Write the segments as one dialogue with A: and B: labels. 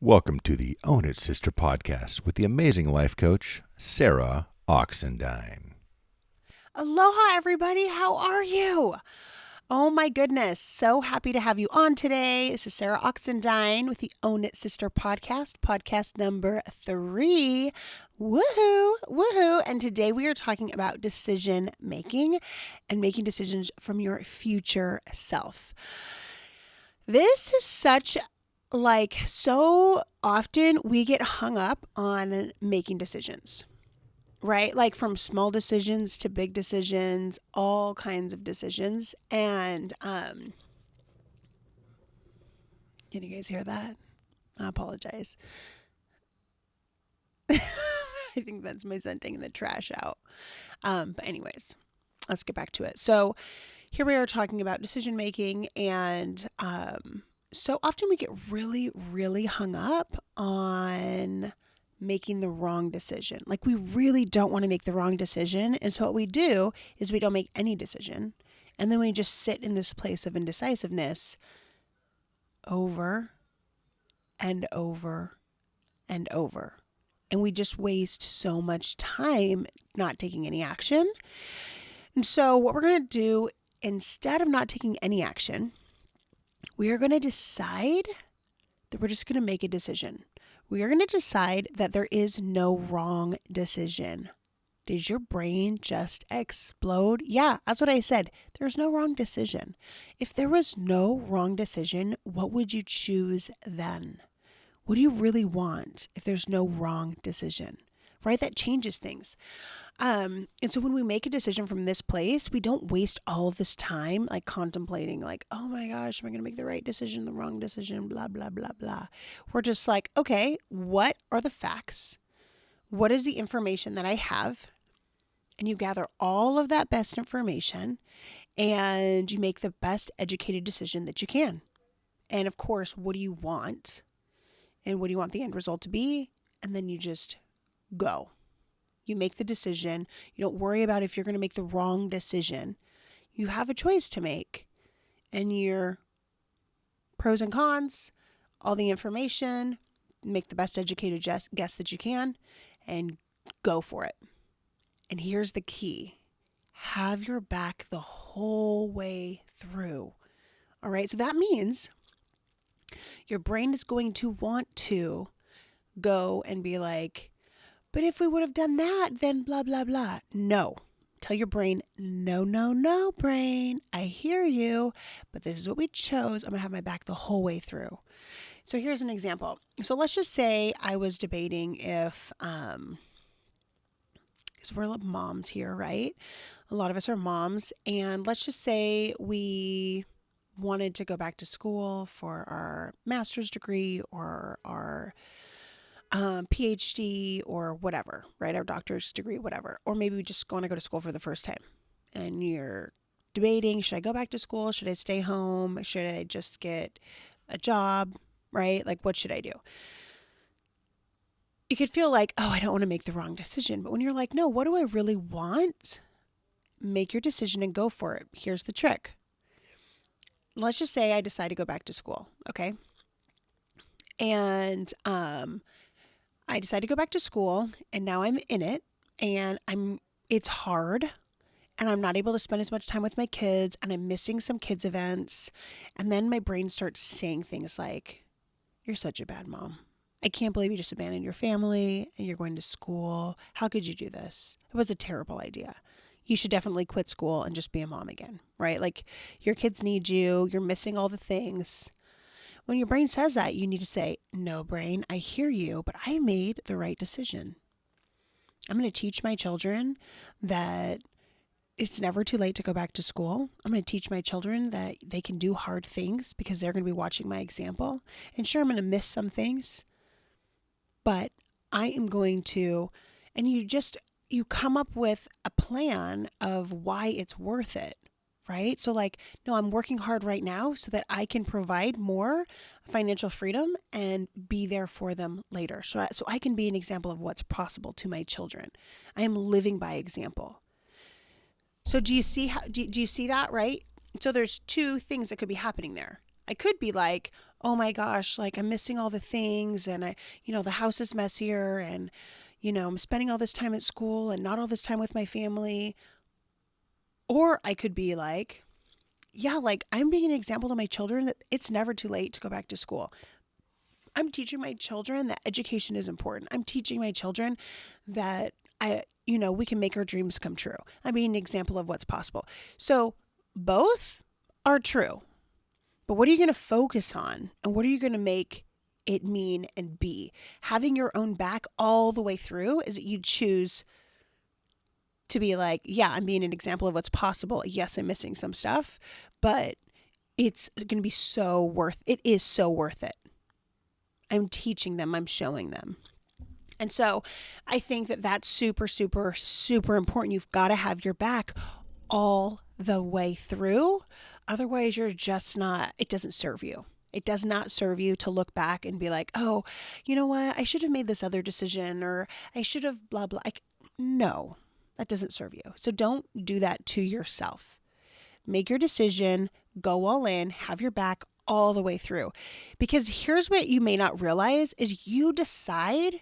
A: Welcome to the Own It Sister podcast with the amazing life coach, Sarah Oxendine.
B: Aloha, everybody. How are you? Oh my goodness. So happy to have you on today. This is Sarah Oxendine with the Own It Sister podcast number 3. Woohoo, woohoo. And today we are talking about decision making and making decisions from your future self. This is so often we get hung up on making decisions. Right? Like from small decisions to big decisions, all kinds of decisions. And can you guys hear that? I apologize. I think that's my son taking the trash out. But anyways, let's get back to it. So here we are talking about decision making, and so often we get really, really hung up on making the wrong decision. Like we really don't want to make the wrong decision. And so what we do is we don't make any decision. And then we just sit in this place of indecisiveness over and over and over. And we just waste so much time not taking any action. And so what we're going to do, instead of not taking any action, we are going to decide that we're just going to make a decision. We are going to decide that there is no wrong decision. Did your brain just explode? Yeah, that's what I said. There's no wrong decision. If there was no wrong decision, what would you choose then? What do you really want if there's no wrong decision? Right? That changes things. And so when we make a decision from this place, we don't waste all of this time like contemplating like, oh my gosh, am I going to make the right decision, the wrong decision, blah, blah, blah, blah. We're just like, okay, what are the facts? What is the information that I have? And you gather all of that best information and you make the best educated decision that you can. And of course, what do you want? And what do you want the end result to be? And then you just go. You make the decision. You don't worry about if you're going to make the wrong decision. You have a choice to make. And your pros and cons, all the information, make the best educated guess that you can, and go for it. And here's the key. Have your back the whole way through. All right, so that means your brain is going to want to go and be like, but if we would have done that, then blah, blah, blah. No. Tell your brain, no, brain. I hear you, but this is what we chose. I'm going to have my back the whole way through. So here's an example. So let's just say I was debating if, because we're moms here, right? A lot of us are moms. And let's just say we wanted to go back to school for our master's degree or our PhD or whatever, right? Our doctor's degree, whatever. Or maybe we just want to go to school for the first time and you're debating, should I go back to school? Should I stay home? Should I just get a job, right? Like, what should I do? You could feel like, oh, I don't want to make the wrong decision. But when you're like, no, what do I really want? Make your decision and go for it. Here's the trick. Let's just say I decide to go back to school, okay? And, I decided to go back to school and now I'm in it and it's hard and I'm not able to spend as much time with my kids and I'm missing some kids events. And then my brain starts saying things like, you're such a bad mom. I can't believe you just abandoned your family and you're going to school. How could you do this? It was a terrible idea. You should definitely quit school and just be a mom again, right? Like your kids need you. You're missing all the things. When your brain says that, you need to say, no, brain, I hear you, but I made the right decision. I'm going to teach my children that it's never too late to go back to school. I'm going to teach my children that they can do hard things because they're going to be watching my example. And sure, I'm going to miss some things, but I am going to, and you come up with a plan of why it's worth it. Right? So like, no, I'm working hard right now so that I can provide more financial freedom and be there for them later. So I can be an example of what's possible to my children. I am living by example. So do you see do you see that, right? So there's two things that could be happening there. I could be like, oh my gosh, like I'm missing all the things and the house is messier and, I'm spending all this time at school and not all this time with my family. Or I could be like, yeah, like I'm being an example to my children that it's never too late to go back to school. I'm teaching my children that education is important. I'm teaching my children that we can make our dreams come true. I'm being an example of what's possible. So both are true. But what are you going to focus on? And what are you going to make it mean and be? Having your own back all the way through is that you choose to be like, yeah, I'm being an example of what's possible. Yes, I'm missing some stuff, but it's going to be it is so worth it. I'm teaching them, I'm showing them. And so I think that that's super, super, super important. You've got to have your back all the way through. Otherwise, you're just not, it doesn't serve you. It does not serve you to look back and be like, oh, you know what? I should have made this other decision or I should have blah, blah. No, that doesn't serve you. So don't do that to yourself. Make your decision, go all in, have your back all the way through. Because here's what you may not realize is you decide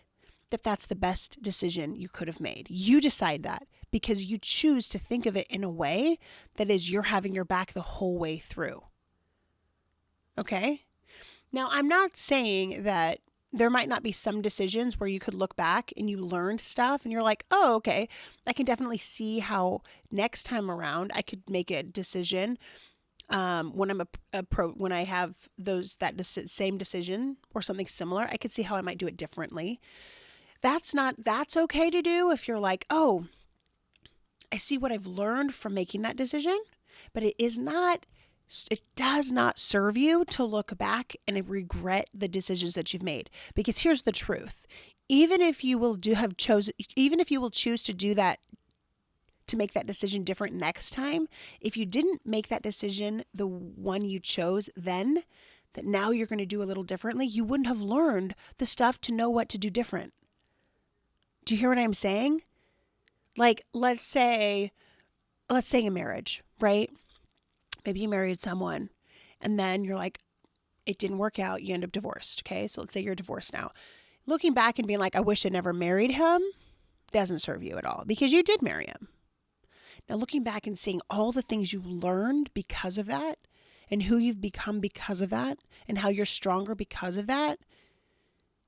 B: that that's the best decision you could have made. You decide that because you choose to think of it in a way that is you're having your back the whole way through. Okay? Now, I'm not saying that there might not be some decisions where you could look back and you learned stuff and you're like, oh, okay, I can definitely see how next time around I could make a decision when I have same decision or something similar. I could see how I might do it differently. That's okay to do if you're like, oh, I see what I've learned from making that decision, but it does not serve you to look back and regret the decisions that you've made. Because here's the truth. Even if you will choose to do that, to make that decision different next time, if you didn't make that decision the one you chose then, that now you're going to do a little differently, you wouldn't have learned the stuff to know what to do different. Do you hear what I'm saying? Like, let's say a marriage, right? Maybe you married someone and then you're like, it didn't work out. You end up divorced. Okay. So let's say you're divorced now. Looking back and being like, I wish I never married him doesn't serve you at all because you did marry him. Now looking back and seeing all the things you learned because of that and who you've become because of that and how you're stronger because of that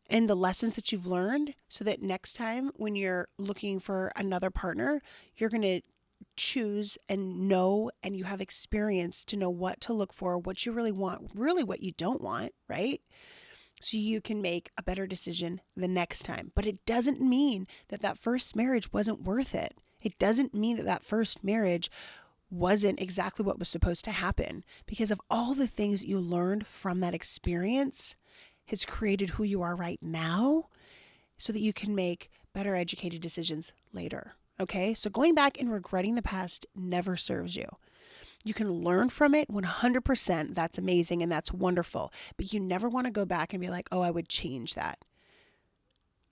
B: and the lessons that you've learned so that next time when you're looking for another partner, you're going to choose and know, and you have experience to know what to look for, what you really want, really what you don't want, right? So you can make a better decision the next time. But it doesn't mean that first marriage wasn't worth it. It doesn't mean that first marriage wasn't exactly what was supposed to happen because of all the things that you learned from that experience has created who you are right now so that you can make better educated decisions later. Okay, so going back and regretting the past never serves you. You can learn from it 100%. That's amazing and that's wonderful. But you never want to go back and be like, oh, I would change that.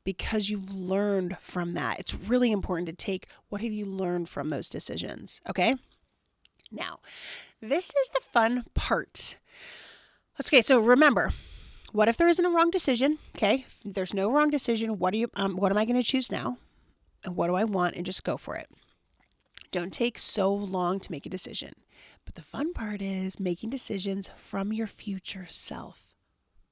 B: Because you've learned from that. It's really important to take what have you learned from those decisions. Okay, now this is the fun part. Okay, so remember, what if there isn't a wrong decision? Okay, if there's no wrong decision. What am I going to choose now? And what do I want? And just go for it. Don't take so long to make a decision. But the fun part is making decisions from your future self.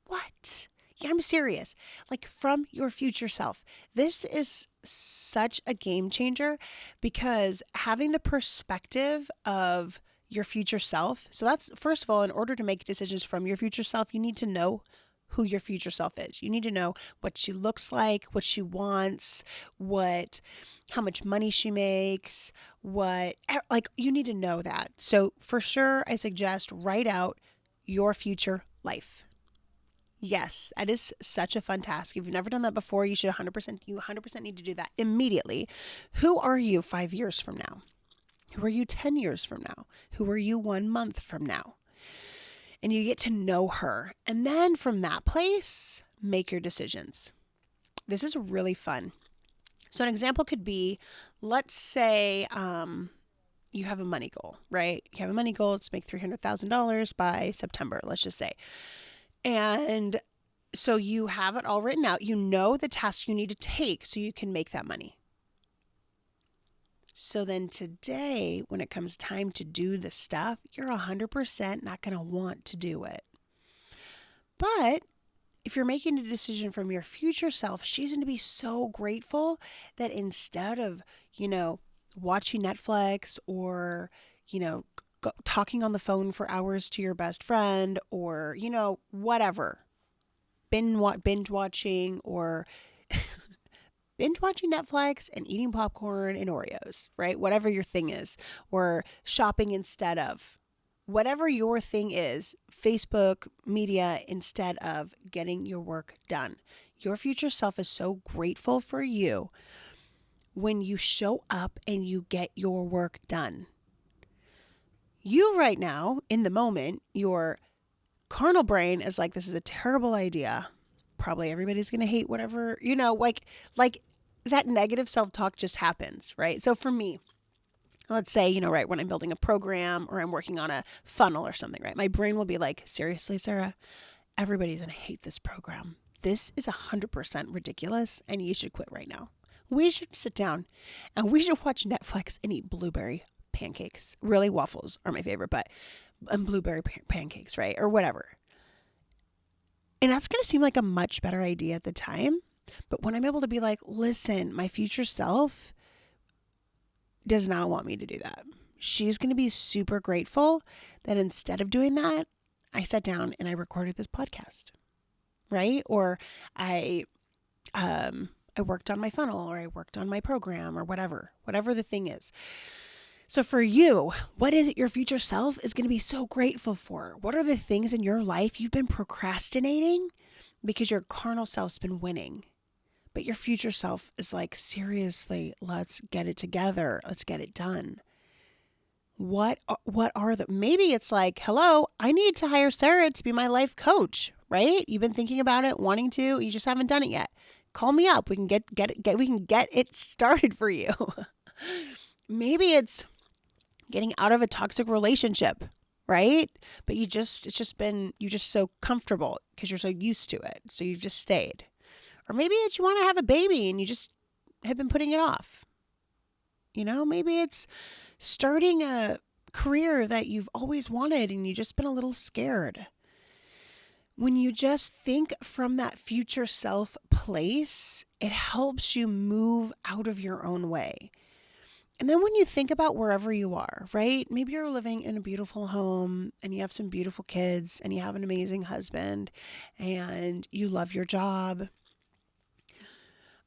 B: What? Yeah, I'm serious. Like from your future self. This is such a game changer because having the perspective of your future self. So that's, first of all, in order to make decisions from your future self, you need to know who your future self is. You need to know what she looks like, what she wants, how much money she makes, you need to know that. So for sure, I suggest write out your future life. Yes, that is such a fun task. If you've never done that before, you 100% need to do that immediately. Who are you 5 years from now? Who are you 10 years from now? Who are you 1 month from now? And you get to know her. And then from that place, make your decisions. This is really fun. So an example could be, let's say you have a money goal, right? You have a money goal to make $300,000 by September, let's just say. And so you have it all written out. You know the tasks you need to take so you can make that money. So then today, when it comes time to do the stuff, you're 100% not going to want to do it. But if you're making a decision from your future self, she's going to be so grateful that instead of, watching Netflix or, talking on the phone for hours to your best friend or, whatever, binge watching or binge watching Netflix and eating popcorn and Oreos, right? Whatever your thing is, or shopping instead of. Whatever your thing is, Facebook media instead of getting your work done. Your future self is so grateful for you when you show up and you get your work done. You right now, in the moment, your carnal brain is like, this is a terrible idea. Probably everybody's going to hate whatever, like that negative self-talk just happens, right? So for me, let's say, right, when I'm building a program or I'm working on a funnel or something, right? My brain will be like, seriously, Sarah, everybody's going to hate this program. This is 100% ridiculous and you should quit right now. We should sit down and we should watch Netflix and eat blueberry pancakes. Really, waffles are my favorite, but blueberry pancakes, right? Or whatever. And that's going to seem like a much better idea at the time. But when I'm able to be like, listen, my future self does not want me to do that. She's going to be super grateful that instead of doing that, I sat down and I recorded this podcast, right? Or I worked on my funnel or I worked on my program or whatever the thing is. So for you, what is it your future self is going to be so grateful for? What are the things in your life you've been procrastinating because your carnal self's been winning? But your future self is like, seriously, let's get it together. Let's get it done. What are the, maybe it's like, hello, I need to hire Sarah to be my life coach, right? You've been thinking about it, wanting to, you just haven't done it yet. Call me up. We can get it started for you. Maybe it's getting out of a toxic relationship, right? But you're just so comfortable because you're so used to it. So you've just stayed. Or maybe it's you want to have a baby and you just have been putting it off. Maybe it's starting a career that you've always wanted and you've just been a little scared. When you just think from that future self place, it helps you move out of your own way. And then when you think about wherever you are, right? Maybe you're living in a beautiful home and you have some beautiful kids and you have an amazing husband and you love your job.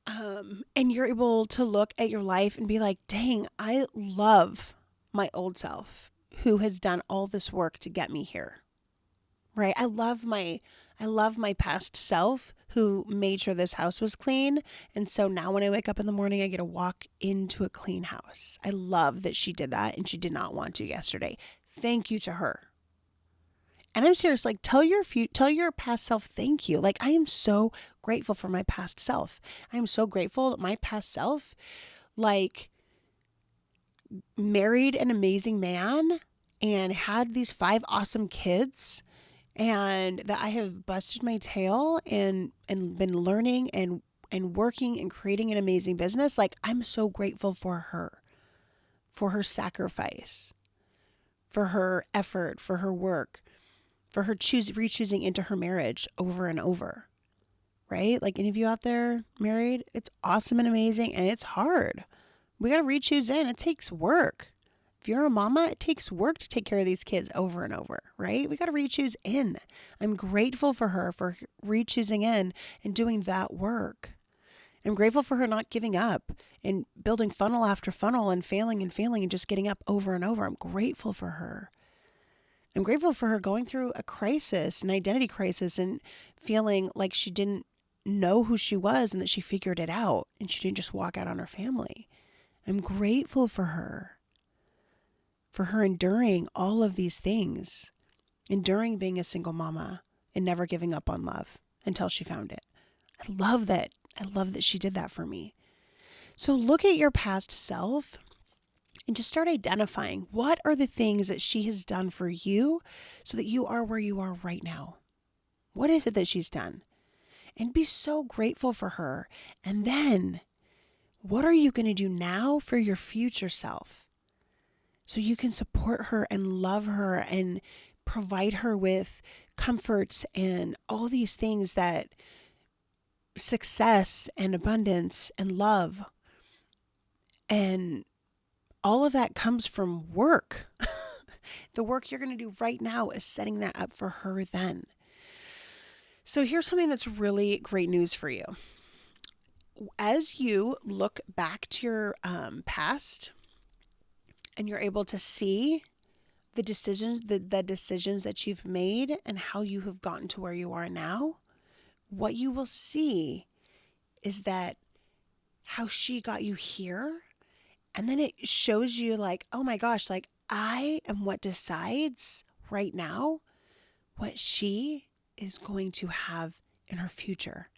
B: And you're able to look at your life and be like, dang, I love my old self who has done all this work to get me here, right? I love my past self who made sure this house was clean. And so now when I wake up in the morning, I get to walk into a clean house. I love that she did that and she did not want to yesterday. Thank you to her. And I'm serious, like tell your past self thank you. Like I am so grateful for my past self. I am so grateful that my past self married an amazing man and had these 5 awesome kids and that I have busted my tail and been learning and working and creating an amazing business. Like I'm so grateful for her sacrifice, for her effort, for her work, for her re-choosing into her marriage over and over, right? Like any of you out there married, it's awesome and amazing and it's hard. We got to re-choose in. It takes work. If you're a mama, it takes work to take care of these kids over and over, right? We got to re-choose in. I'm grateful for her for re-choosing in and doing that work. I'm grateful for her not giving up and building funnel after funnel and failing and just getting up over and over. I'm grateful for her. I'm grateful for her going through a crisis, an identity crisis, and feeling like she didn't know who she was and that she figured it out and she didn't just walk out on her family. I'm grateful for her enduring all of these things, enduring being a single mama and never giving up on love until she found it. I love that she did that for me. So look at your past self and just start identifying what are the things that she has done for you so that you are where you are right now. What is it that she's done? And be so grateful for her. And then what are you going to do now for your future self so you can support her and love her and provide her with comforts and all these things that success and abundance and love and all of that comes from work. The work you're going to do right now is setting that up for her then. So here's something that's really great news for you. As you look back to your past and you're able to see the decisions that you've made and how you have gotten to where you are now, what you will see is that how she got you here. And then it shows you like, oh my gosh, like I am what decides right now what she is going to have in her future.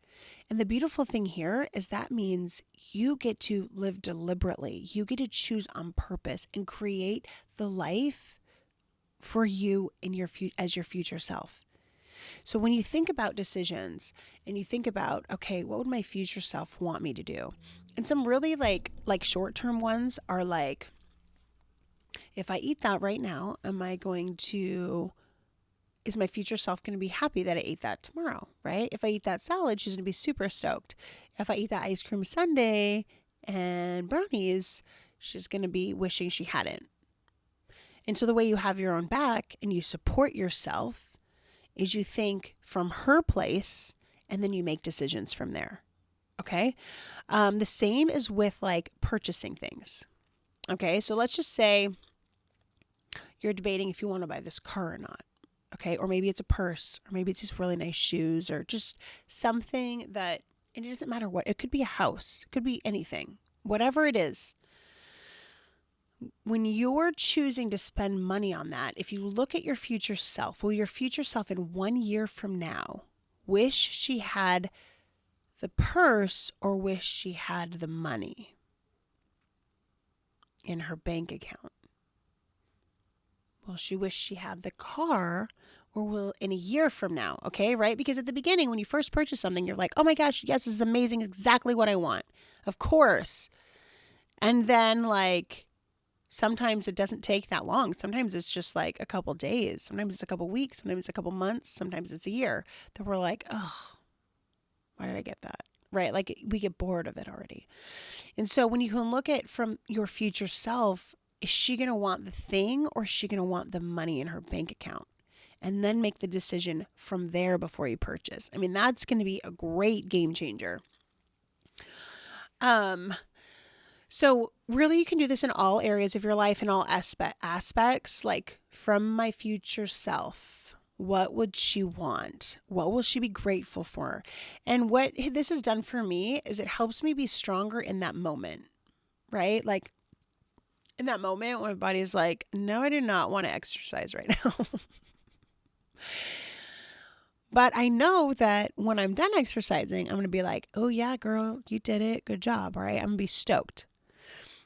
B: And the beautiful thing here is that means you get to live deliberately. You get to choose on purpose and create the life for you in your as your future self. So when you think about decisions and you think about, okay, what would my future self want me to do? And some really like short-term ones are like, if I eat that right now, is my future self going to be happy that I ate that tomorrow, right? If I eat that salad, she's going to be super stoked. If I eat that ice cream sundae and brownies, she's going to be wishing she hadn't. And so the way you have your own back and you support yourself is you think from her place and then you make decisions from there. Okay. The same is with like purchasing things. Okay. So let's just say you're debating if you want to buy this car or not. Okay. Or maybe it's a purse, or maybe it's just really nice shoes, or just something that, and it doesn't matter what, it could be a house, it could be anything, whatever it is. When you're choosing to spend money on that, if you look at your future self, will your future self in 1 year from now wish she had the purse or wish she had the money in her bank account? Will she wish she had the car or will in a year from now? Okay, right? Because at the beginning, when you first purchase something, you're like, oh my gosh, yes, this is amazing. Exactly what I want. Of course. And then like, sometimes it doesn't take that long. Sometimes it's just like a couple days. Sometimes it's a couple weeks. Sometimes it's a couple months. Sometimes it's a year that we're like, oh, why did I get that? Right? Like we get bored of it already. And so when you can look at from your future self, is she going to want the thing or is she going to want the money in her bank account? And then make the decision from there before you purchase. I mean, that's going to be a great game changer. So really you can do this in all areas of your life, in all aspects, like from my future self, what would she want? What will she be grateful for? And what this has done for me is it helps me be stronger in that moment, right? Like in that moment when my body is like, no, I do not want to exercise right now. But I know that when I'm done exercising, I'm going to be like, oh yeah, girl, you did it. Good job. Right? I'm going to be stoked.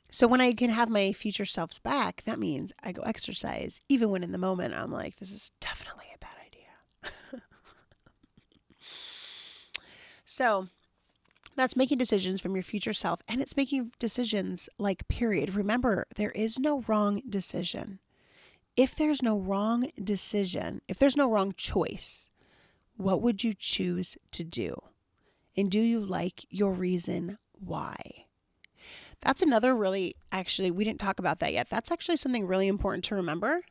B: So when I can have my future selves back, that means I go exercise, even when in the moment I'm like, this is definitely a bad idea. So that's making decisions from your future self, and it's making decisions like period. Remember, there is no wrong decision. If there's no wrong decision, if there's no wrong choice, what would you choose to do? And do you like your reason why? That's another really, actually, we didn't talk about that yet. That's actually something really important to remember.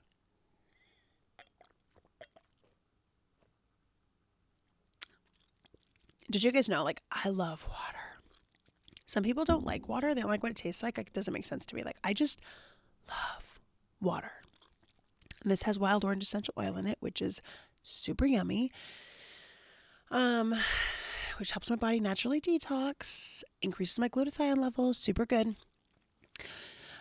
B: Did you guys know, like, I love water. Some people don't like water. They don't like what it tastes like. It doesn't make sense to me. Like, I just love water. And this has wild orange essential oil in it, which is super yummy. Which helps my body naturally detox, increases my glutathione levels, super good.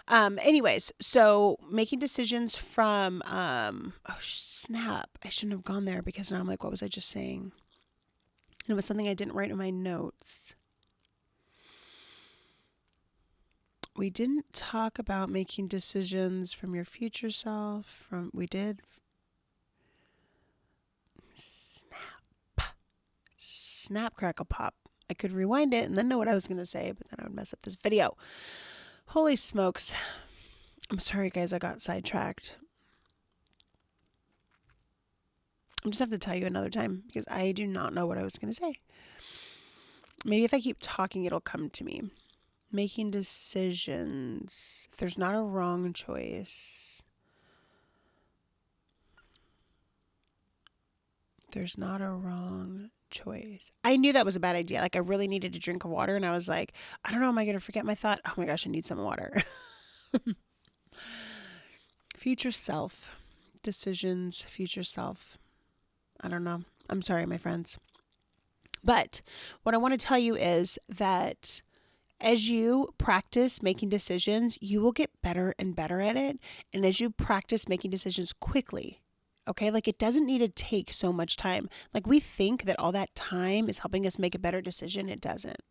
B: Anyways, so making decisions from, oh snap, I shouldn't have gone there because now I'm like, what was I just saying? And it was something I didn't write in my notes. We didn't talk about making decisions from your future self. We did. Snap, crackle, pop. I could rewind it and then know what I was going to say, but then I would mess up this video. Holy smokes. I'm sorry, guys, I got sidetracked. I'll just have to tell you another time because I do not know what I was going to say. Maybe if I keep talking, it'll come to me. Making decisions. If there's not a wrong choice. There's not a wrong choice. I knew that was a bad idea. Like I really needed a drink of water and I was like, I don't know, am I going to forget my thought? Oh my gosh, I need some water. Future self. Decisions, future self. I don't know. I'm sorry, my friends. But what I want to tell you is that as you practice making decisions, you will get better and better at it. And as you practice making decisions quickly, okay, like it doesn't need to take so much time. Like we think that all that time is helping us make a better decision. It doesn't.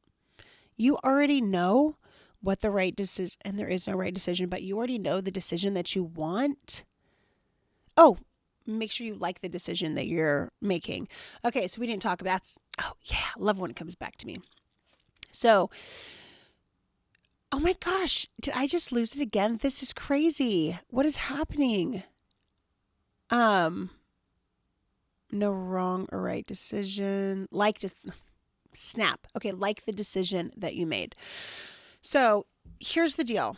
B: You already know what the right decision, and there is no right decision, but you already know the decision that you want. Oh, make sure you like the decision that you're making. Okay, so we didn't talk about that. Oh yeah, I love when it comes back to me. So, oh my gosh, did I just lose it again? This is crazy. What is happening? No wrong or right decision. Like just snap. Okay, like the decision that you made. So here's the deal.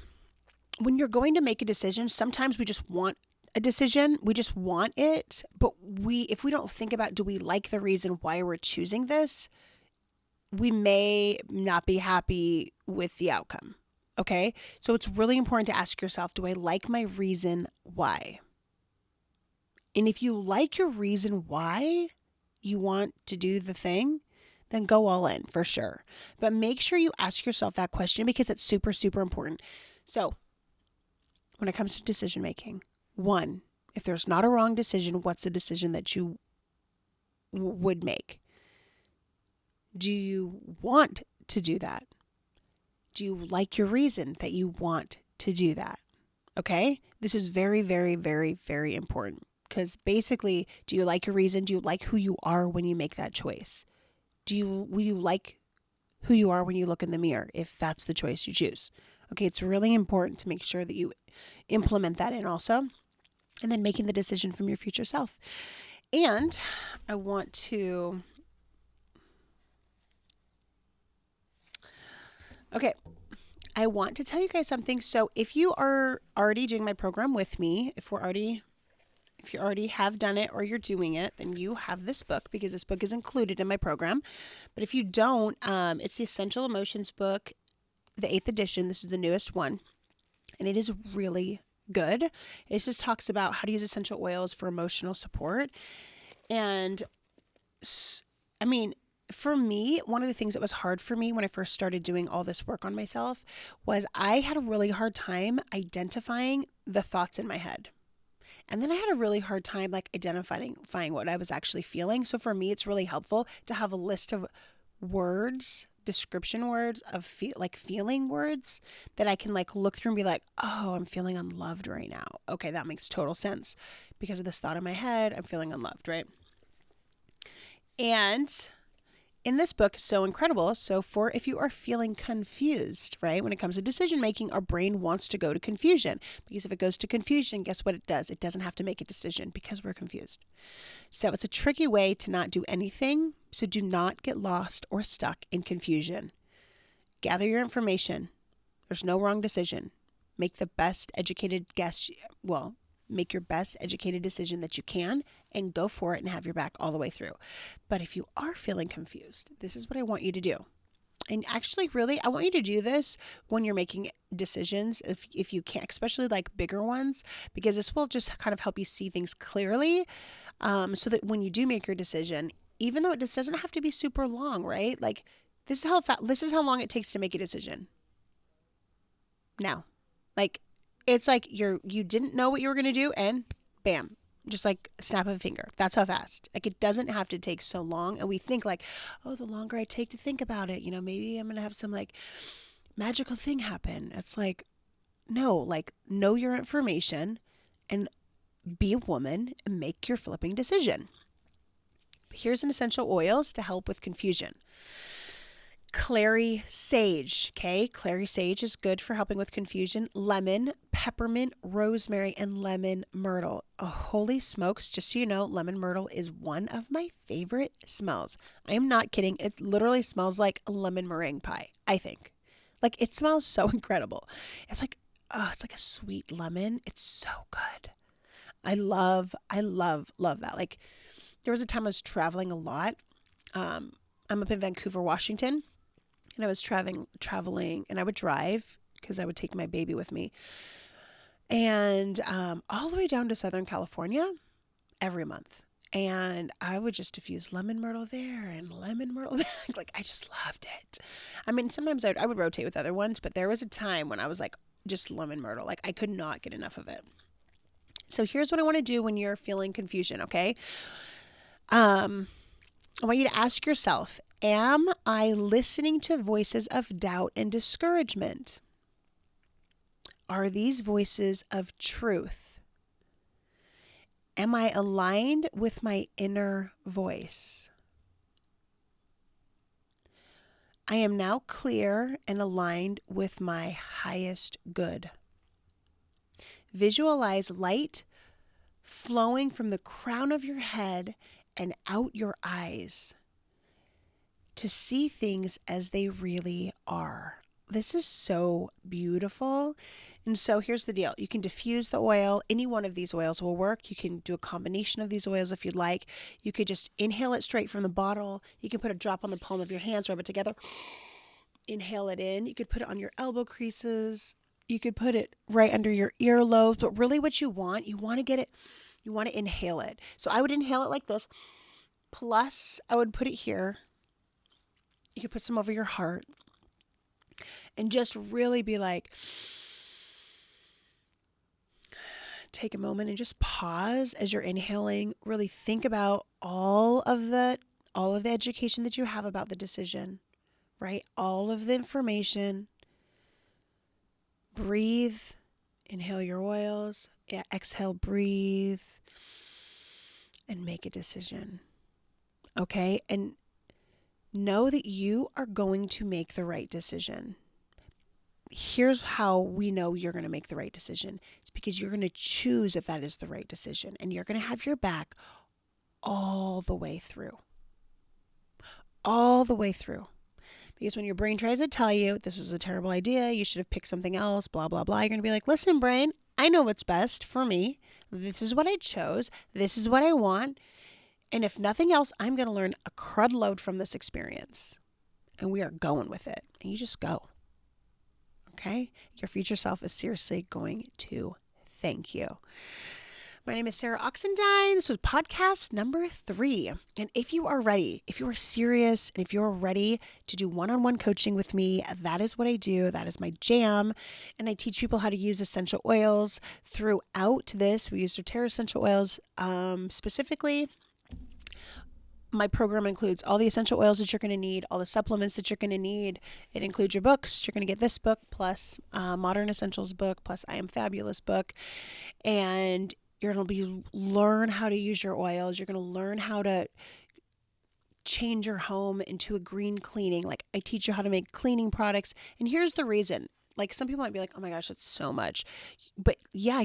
B: When you're going to make a decision, sometimes we just want a decision. We just want it. But if we don't think about, do we like the reason why we're choosing this? We may not be happy with the outcome. Okay. So it's really important to ask yourself, do I like my reason why? And if you like your reason why you want to do the thing, then go all in for sure. But make sure you ask yourself that question because it's super, super important. So when it comes to decision making, one, if there's not a wrong decision, what's the decision that you would make? Do you want to do that? Do you like your reason that you want to do that? Okay? This is very, very, very, very important because basically, do you like your reason? Do you like who you are when you make that choice? Will you like who you are when you look in the mirror if that's the choice you choose? Okay, it's really important to make sure that you implement that in also. And then making the decision from your future self. And I want to... Okay, I want to tell you guys something. So if you are already doing my program with me, if you already have done it or you're doing it, then you have this book because this book is included in my program. But if you don't, it's the Essential Emotions book, the 8th edition. This is the newest one. And it is really good. It just talks about how to use essential oils for emotional support. And I mean, for me, one of the things that was hard for me when I first started doing all this work on myself was I had a really hard time identifying the thoughts in my head. And then I had a really hard time like identifying what I was actually feeling. So for me, it's really helpful to have a list of words, description words of feeling words that I can like look through and be like, oh, I'm feeling unloved right now. Okay, that makes total sense because of this thought in my head. I'm feeling unloved, right? And in this book is so incredible. So for if you are feeling confused, right? When it comes to decision making, our brain wants to go to confusion because if it goes to confusion, guess what it does? It doesn't have to make a decision because we're confused. So it's a tricky way to not do anything. So do not get lost or stuck in confusion. Gather your information. There's no wrong decision. Make the best educated make your best educated decision that you can and go for it and have your back all the way through. But if you are feeling confused, this is what I want you to do. And actually, really, I want you to do this when you're making decisions, if you can, especially like bigger ones, because this will just kind of help you see things clearly so that when you do make your decision, even though this doesn't have to be super long, right? Like this is how long it takes to make a decision. Now, like it's like you didn't know what you were going to do and bam, just like a snap of a finger. That's how fast. Like it doesn't have to take so long. And we think like, oh, the longer I take to think about it, maybe I'm going to have some like magical thing happen. It's like, no, like know your information and be a woman and make your flipping decision. Here's an essential oils to help with confusion. Clary sage, okay? Clary sage is good for helping with confusion. Lemon, peppermint, rosemary, and lemon myrtle. Oh, holy smokes, just so you know, lemon myrtle is one of my favorite smells. I am not kidding. It literally smells like a lemon meringue pie, I think. Like, it smells so incredible. It's like, oh, it's like a sweet lemon. It's so good. I love that. Like, there was a time I was traveling a lot. I'm up in Vancouver, Washington. And I was traveling, and I would drive because I would take my baby with me. And all the way down to Southern California every month. And I would just diffuse lemon myrtle there and lemon myrtle back. Like, I just loved it. I mean, sometimes I would rotate with other ones, but there was a time when I was like, just lemon myrtle. Like, I could not get enough of it. So here's what I want to do when you're feeling confusion, okay? I want you to ask yourself, am I listening to voices of doubt and discouragement? Are these voices of truth? Am I aligned with my inner voice? I am now clear and aligned with my highest good. Visualize light flowing from the crown of your head and out your eyes to see things as they really are. This is so beautiful. And so here's the deal. You can diffuse the oil. Any one of these oils will work. You can do a combination of these oils if you'd like. You could just inhale it straight from the bottle. You can put a drop on the palm of your hands, rub it together, inhale it in. You could put it on your elbow creases. You could put it right under your earlobes. But really what you want to get it, you want to inhale it. So I would inhale it like this. Plus, I would put it here. You could put some over your heart. And just really be like, take a moment and just pause as you're inhaling. Really think about all of the education that you have about the decision, right? All of the information. Breathe. Inhale your oils. Exhale, breathe. And make a decision. Okay? And know that you are going to make the right decision. Here's how we know you're going to make the right decision. It's because you're going to choose if that is the right decision. And you're going to have your back all the way through. All the way through. Because when your brain tries to tell you, this was a terrible idea, you should have picked something else, blah, blah, blah, you're going to be like, listen, brain, I know what's best for me. This is what I chose. This is what I want. And if nothing else, I'm going to learn a crud load from this experience. And we are going with it. And you just go. Okay? Your future self is seriously going to thank you. My name is Sarah Oxendine. This was podcast number 3. And if you are ready, if you are serious, and if you're ready to do one-on-one coaching with me, that is what I do. That is my jam. And I teach people how to use essential oils throughout this. We use doTERRA essential oils specifically. My program includes all the essential oils that you're going to need, all the supplements that you're going to need. It includes your books. You're going to get this book plus Modern Essentials book plus I Am Fabulous book. And you're going to learn how to use your oils. You're going to learn how to change your home into a green cleaning. Like, I teach you how to make cleaning products. And here's the reason. Like, some people might be like, oh my gosh, that's so much. But yeah,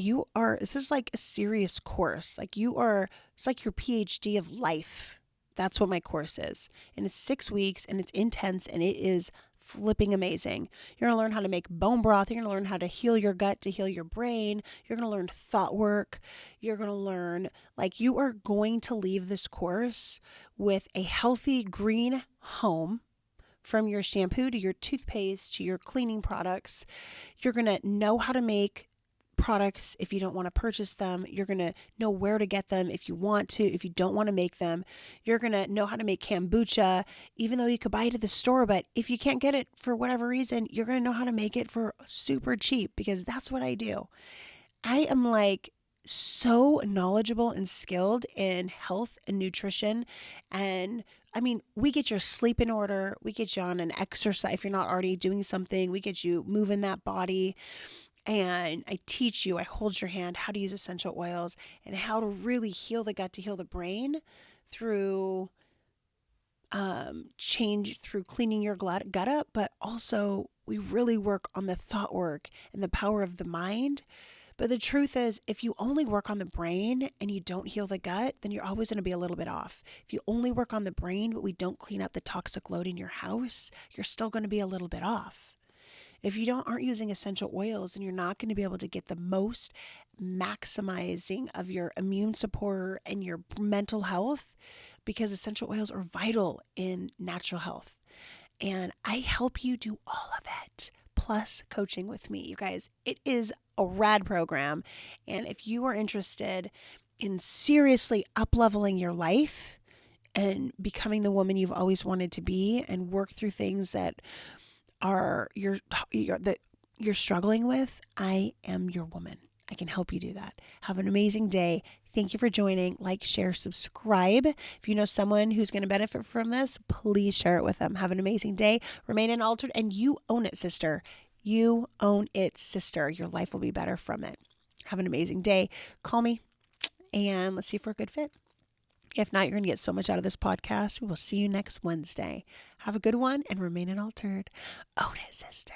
B: this is like a serious course. Like, it's like your PhD of life. That's what my course is. And it's 6 weeks and it's intense and it is flipping amazing. You're going to learn how to make bone broth. You're going to learn how to heal your gut, to heal your brain. You're going to learn thought work. You're going to learn, you are going to leave this course with a healthy green home, from your shampoo to your toothpaste to your cleaning products. You're going to know how to make products if you don't want to purchase them. You're going to know where to get them if you want to, if you don't want to make them. You're going to know how to make kombucha, even though you could buy it at the store. But if you can't get it for whatever reason, you're going to know how to make it for super cheap, because that's what I do. I am like so knowledgeable and skilled in health and nutrition. And I mean, we get your sleep in order. We get you on an exercise. If you're not already doing something, we get you moving that body. And I teach you, I hold your hand how to use essential oils and how to really heal the gut, to heal the brain through change, through cleaning your gut up. But also, we really work on the thought work and the power of the mind. But the truth is, if you only work on the brain and you don't heal the gut, then you're always going to be a little bit off. If you only work on the brain, but we don't clean up the toxic load in your house, you're still going to be a little bit off. If you aren't using essential oils, then you're not going to be able to get the most maximizing of your immune support and your mental health, because essential oils are vital in natural health. And I help you do all of it, plus coaching with me. You guys, it is a rad program. And if you are interested in seriously up-leveling your life and becoming the woman you've always wanted to be, and work through things that are that you're struggling with, I am your woman. I can help you do that. Have an amazing day. Thank you for joining. Like, share, subscribe. If you know someone who's going to benefit from this, please share it with them. Have an amazing day. Remain unaltered, and you own it, sister. You own it, sister. Your life will be better from it. Have an amazing day. Call me and let's see if we're a good fit. If not, you're going to get so much out of this podcast. We will see you next Wednesday. Have a good one and remain unaltered. Own it, sister.